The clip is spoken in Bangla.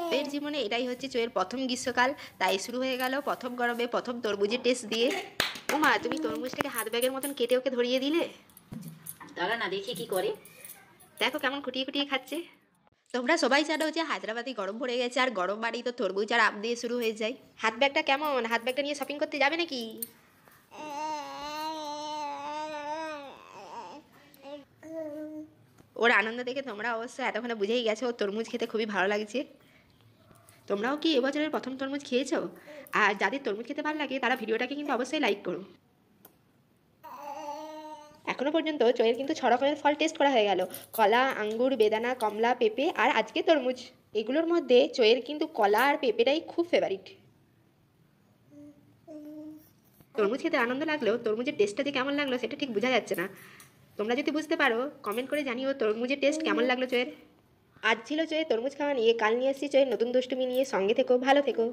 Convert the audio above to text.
চোয়ের জীবনে এটাই হচ্ছে চোয়ের প্রথম গ্রীষ্মকাল, তাই শুরু হয়ে গেল প্রথম গরমে প্রথম তরমুজের টেস্ট দিয়ে। ওমা, তুমি তরমুজটাকে হাত ব্যাগের মতন কেটে ওকে ধরিয়ে দিলে। দাঁড়া না দেখি কি করে। দেখো কেমন খুঁটিয়ে খুঁটিয়ে খাচ্ছে। তোমরা সবাই জানো যে হায়দ্রাবাদে গরম পড়ে গেছে, আর গরম বাড়ি তো তরমুজ আর আম দিয়ে শুরু হয়ে যায়। হাত ব্যাগটা কেমন? হাত ব্যাগটা নিয়ে শপিং করতে যাবে নাকি? ওর আনন্দ দেখে তোমরা অবশ্য এতক্ষণে বুঝেই গেছো ওর তরমুজ খেতে খুবই ভালো লাগছে। তোমরাও কি এবছরের প্রথম তরমুজ খেয়েছো? আর যাদের তরমুজ খেতে ভালো লাগে তারা ভিডিওটাকে কিন্তু অবশ্যই লাইক করো। এখনো পর্যন্ত চয়ের কিন্তু 6 রকমের ফল টেস্ট করা হয়ে গেল। কলা, আঙ্গুর, বেদানা, কমলা, পেঁপে আর আজকে তরমুজ। এগুলোর মধ্যে চয়ের কিন্তু কলা আর পেঁপেটাই খুব ফেভারিট। তরমুজ খেতে আনন্দ লাগলেও তরমুজের টেস্টটা যে কেমন লাগলো সেটা ঠিক বোঝা যাচ্ছে না। তোমরা যদি বুঝতে পারো কমেন্ট করে জানিও তরমুজের টেস্ট কেমন লাগলো চয়ের। আজ ছিল চয়ের তরমুজ খাওয়া নিয়ে, কাল নিয়ে এসেছি চয়ের নতুন দুষ্টুমি নিয়ে। সঙ্গে থেকো, ভালো থেকো।